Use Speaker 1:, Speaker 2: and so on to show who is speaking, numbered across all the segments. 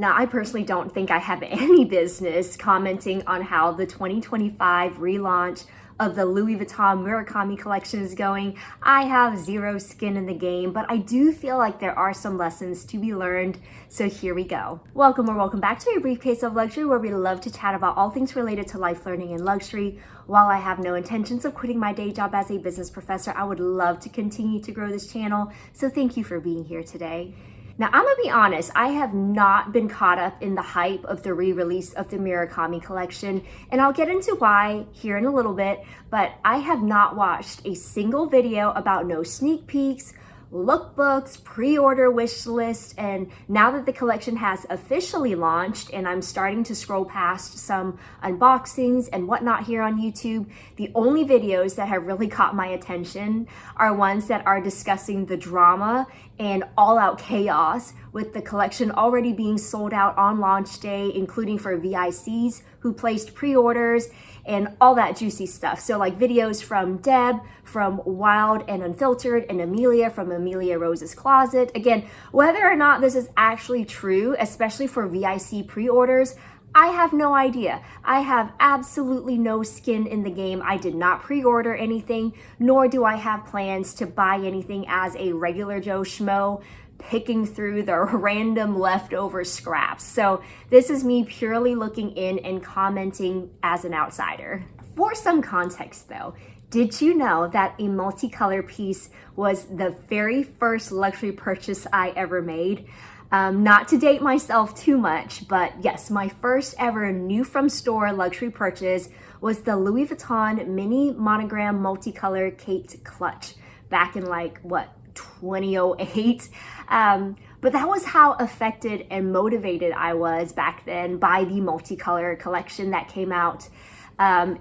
Speaker 1: Now, I personally don't think I have any business commenting on how the 2025 relaunch of the Louis Vuitton Murakami collection is going. I have zero skin in the game, but I do feel like there are some lessons to be learned, so here we go. Welcome back to A Briefcase of Luxury, where we love to chat about all things related to life, learning, and luxury. While I have no intentions of quitting my day job as a business professor, I would love to continue to grow this channel, so thank you for being here today. Now, I'm gonna be honest, I have not been caught up in the hype of the re-release of the Murakami collection, and I'll get into why here in a little bit, but I have not watched a single video about no sneak peeks, lookbooks, pre-order wish list, and now that the collection has officially launched and I'm starting to scroll past some unboxings and whatnot here on YouTube, the only videos that have really caught my attention are ones that are discussing the drama and all-out chaos with the collection already being sold out on launch day, including for VICs who placed pre-orders and all that juicy stuff. So like videos from Deb, from Wild and Unfiltered, and Amelia from Amelia Rose's Closet. Again, whether or not this is actually true, especially for VIC pre-orders, I have no idea. I have absolutely no skin in the game. I did not pre-order anything, nor do I have plans to buy anything as a regular Joe Schmo picking through the random leftover scraps. So this is me purely looking in and commenting as an outsider. For some context though, did you know that a multicolor piece was the very first luxury purchase I ever made? Not to date myself too much, but yes, my first ever new from store luxury purchase was the Louis Vuitton mini monogram multicolor Kate clutch back in 2008. But that was how affected and motivated I was back then by the multicolor collection that came out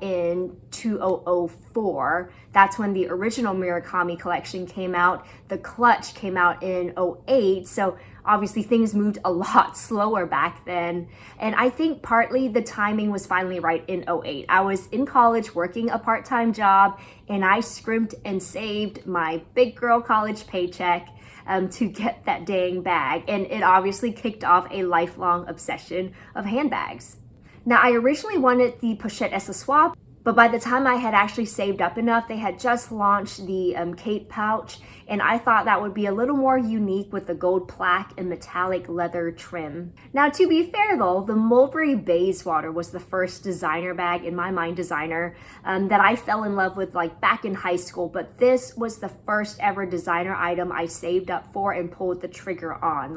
Speaker 1: in 2004. That's when the original Murakami collection came out. The clutch came out in 2008. So obviously things moved a lot slower back then. And I think partly the timing was finally right in 2008. I was in college working a part-time job and I scrimped and saved my big girl college paycheck to get that dang bag. And it obviously kicked off a lifelong obsession of handbags. Now, I originally wanted the Pochette Accessoire, but by the time I had actually saved up enough, they had just launched the Kate pouch, and I thought that would be a little more unique with the gold plaque and metallic leather trim. Now, to be fair though, the Mulberry Bayswater was the first designer bag, in my mind designer, that I fell in love with back in high school, but this was the first ever designer item I saved up for and pulled the trigger on.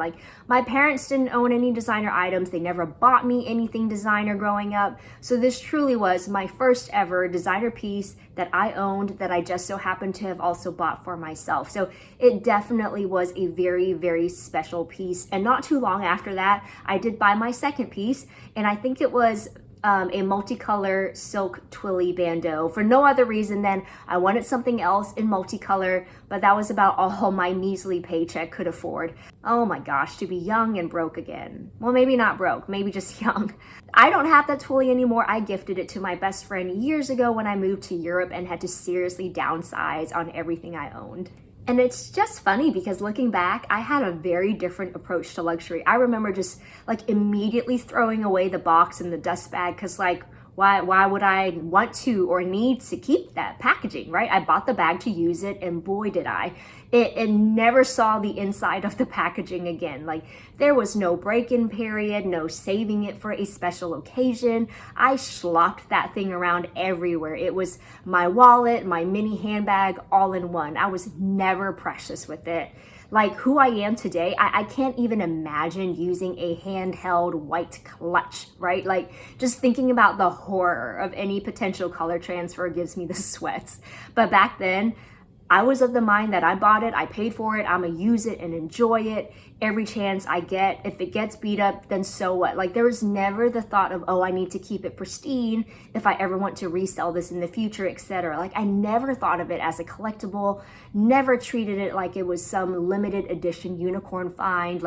Speaker 1: My parents didn't own any designer items, they never bought me anything designer growing up, so this truly was my first ever designer piece that I owned that I just so happened to have also bought for myself. So it definitely was a very, very special piece. And not too long after that, I did buy my second piece, and I think it was a multicolor silk twilly bandeau for no other reason than I wanted something else in multicolor, but that was about all my measly paycheck could afford. Oh my gosh, to be young and broke again. Well, maybe not broke, maybe just young. I don't have that twilly anymore. I gifted it to my best friend years ago when I moved to Europe and had to seriously downsize on everything I owned. And it's just funny because looking back, I had a very different approach to luxury. I remember just immediately throwing away the box and the dust bag because why would I want to or need to keep that packaging, right? I bought the bag to use it, and boy did I. It never saw the inside of the packaging again. There was no break-in period, no saving it for a special occasion. I schlopped that thing around everywhere. It was my wallet, my mini handbag, all in one. I was never precious with it. Who I am today, I can't even imagine using a handheld white clutch, right? Just thinking about the horror of any potential color transfer gives me the sweats. But back then, I was of the mind that I bought it, I paid for it, I'm gonna use it and enjoy it every chance I get. If it gets beat up, then so what? There was never the thought of, oh, I need to keep it pristine if I ever want to resell this in the future, etc. I never thought of it as a collectible, never treated it like it was some limited edition unicorn find.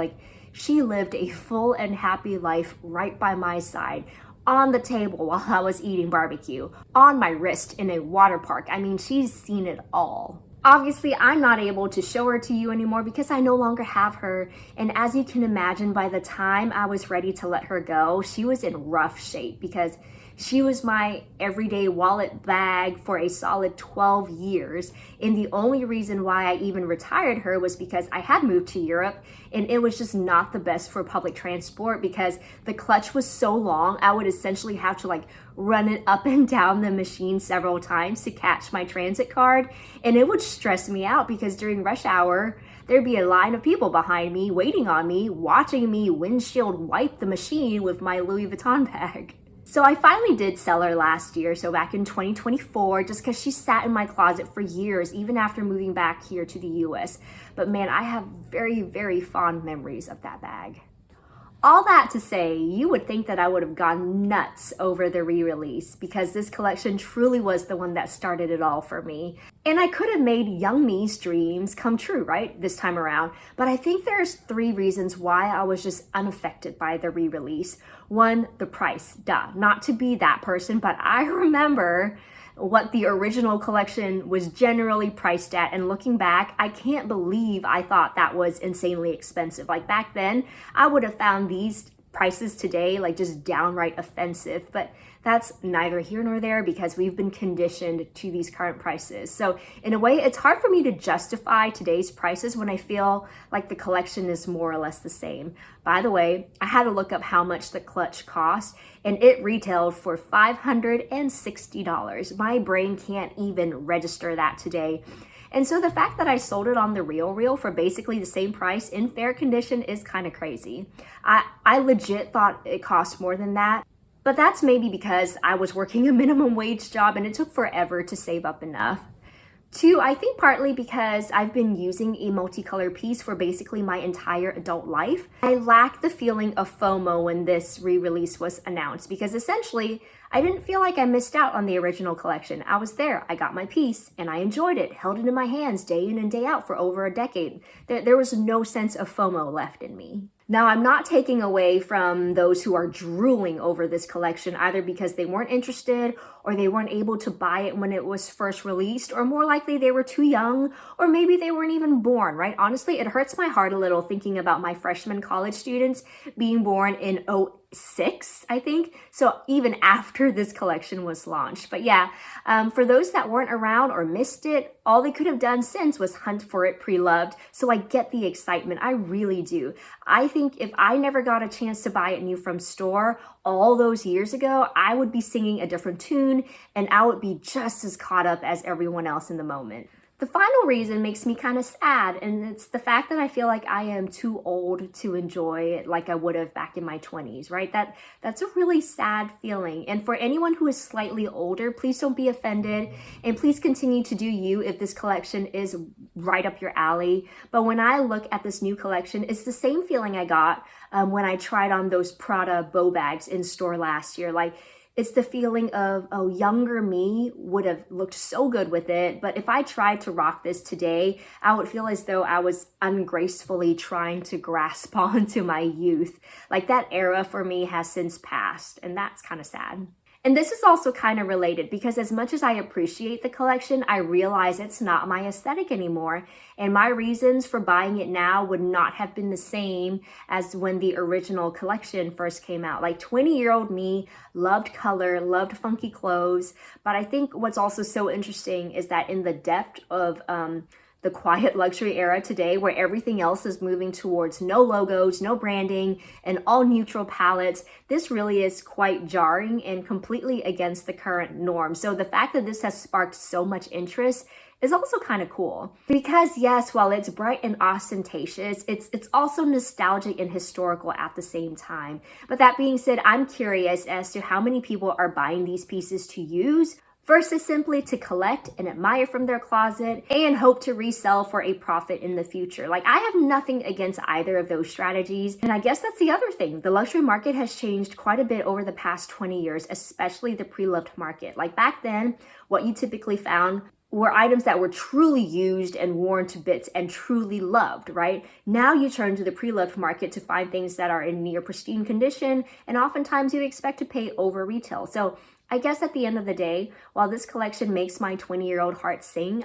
Speaker 1: She lived a full and happy life right by my side, on the table while I was eating barbecue, on my wrist in a water park. I mean, she's seen it all. Obviously, I'm not able to show her to you anymore because I no longer have her. And as you can imagine, by the time I was ready to let her go, she was in rough shape because she was my everyday wallet bag for a solid 12 years. And the only reason why I even retired her was because I had moved to Europe and it was just not the best for public transport because the clutch was so long. I would essentially have to run it up and down the machine several times to catch my transit card. And it would stress me out because during rush hour, there'd be a line of people behind me waiting on me, watching me windshield wipe the machine with my Louis Vuitton bag. So I finally did sell her last year, so back in 2024, just because she sat in my closet for years, even after moving back here to the US. But man, I have very, very fond memories of that bag. All that to say, you would think that I would have gone nuts over the re-release because this collection truly was the one that started it all for me. And I could have made young me's dreams come true, right, this time around. But I think there's 3 reasons why I was just unaffected by the re-release. 1, the price, duh. Not to be that person, but I remember what the original collection was generally priced at, and looking back, I can't believe I thought that was insanely expensive. Back then, I would have found these prices today just downright offensive, but that's neither here nor there because we've been conditioned to these current prices. So in a way, it's hard for me to justify today's prices when I feel like the collection is more or less the same. By the way, I had to look up how much the clutch cost and it retailed for $560. My brain can't even register that today. And so the fact that I sold it on the RealReal for basically the same price in fair condition is kind of crazy. I legit thought it cost more than that. But that's maybe because I was working a minimum wage job and it took forever to save up enough. 2, I think partly because I've been using a multicolor piece for basically my entire adult life. I lacked the feeling of FOMO when this re-release was announced because essentially I didn't feel like I missed out on the original collection. I was there, I got my piece, and I enjoyed it, held it in my hands day in and day out for over a decade. There was no sense of FOMO left in me. Now, I'm not taking away from those who are drooling over this collection either because they weren't interested or they weren't able to buy it when it was first released, or more likely they were too young, or maybe they weren't even born, right? Honestly, it hurts my heart a little thinking about my freshman college students being born in 2006, I think. So even after this collection was launched. But yeah, for those that weren't around or missed it, all they could have done since was hunt for it pre-loved. So I get the excitement. I really do. I think if I never got a chance to buy it new from store all those years ago, I would be singing a different tune and I would be just as caught up as everyone else in the moment. The final reason makes me kind of sad, and it's the fact that I feel like I am too old to enjoy it like I would have back in my 20s, right? That's a really sad feeling. And for anyone who is slightly older, please don't be offended, and please continue to do you if this collection is right up your alley. But when I look at this new collection, it's the same feeling I got when I tried on those Prada bow bags in store last year. It's the feeling of, oh, younger me would have looked so good with it. But if I tried to rock this today, I would feel as though I was ungracefully trying to grasp onto my youth. That era for me has since passed, and that's kind of sad. And this is also kind of related because as much as I appreciate the collection, I realize it's not my aesthetic anymore. And my reasons for buying it now would not have been the same as when the original collection first came out. 20-year-old me loved color, loved funky clothes. But I think what's also so interesting is that in the depth of the quiet luxury era today, where everything else is moving towards no logos, no branding, and all neutral palettes, this really is quite jarring and completely against the current norm. So the fact that this has sparked so much interest is also kind of cool. Because yes, while it's bright and ostentatious, it's also nostalgic and historical at the same time. But that being said, I'm curious as to how many people are buying these pieces to use versus simply to collect and admire from their closet and hope to resell for a profit in the future. I have nothing against either of those strategies. And I guess that's the other thing. The luxury market has changed quite a bit over the past 20 years, especially the pre-loved market. Back then, what you typically found were items that were truly used and worn to bits and truly loved, right? Now you turn to the pre-loved market to find things that are in near pristine condition, and oftentimes you expect to pay over retail. So I guess at the end of the day, while this collection makes my 20-year-old heart sing,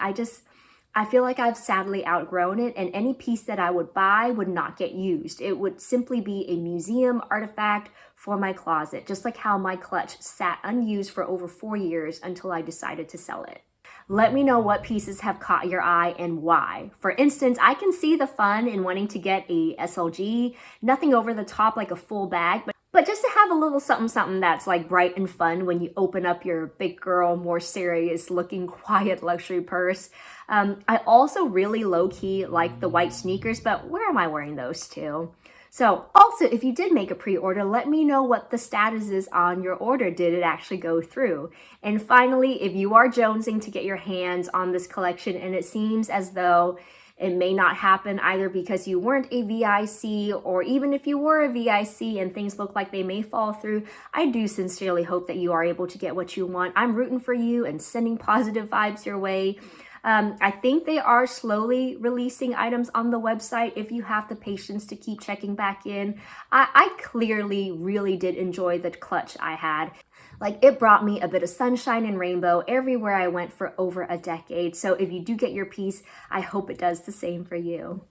Speaker 1: I feel like I've sadly outgrown it, and any piece that I would buy would not get used. It would simply be a museum artifact for my closet, just like how my clutch sat unused for over 4 years until I decided to sell it. Let me know what pieces have caught your eye and why. For instance, I can see the fun in wanting to get a SLG, nothing over the top like a full bag, but just to have a little something that's like bright and fun when you open up your big girl, more serious looking quiet luxury purse. I also really low-key like the white sneakers, but where am I wearing those to? So also, if you did make a pre-order, let me know what the status is on your order. Did it actually go through? And finally, if you are jonesing to get your hands on this collection and it seems as though it may not happen either because you weren't a VIC, or even if you were a VIC and things look like they may fall through, I do sincerely hope that you are able to get what you want. I'm rooting for you and sending positive vibes your way. I think they are slowly releasing items on the website if you have the patience to keep checking back in. I clearly really did enjoy the clutch I had. Like, it brought me a bit of sunshine and rainbow everywhere I went for over a decade. So if you do get your piece, I hope it does the same for you.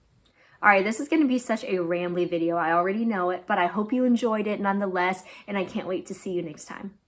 Speaker 1: All right, this is going to be such a rambly video. I already know it, but I hope you enjoyed it nonetheless, and I can't wait to see you next time.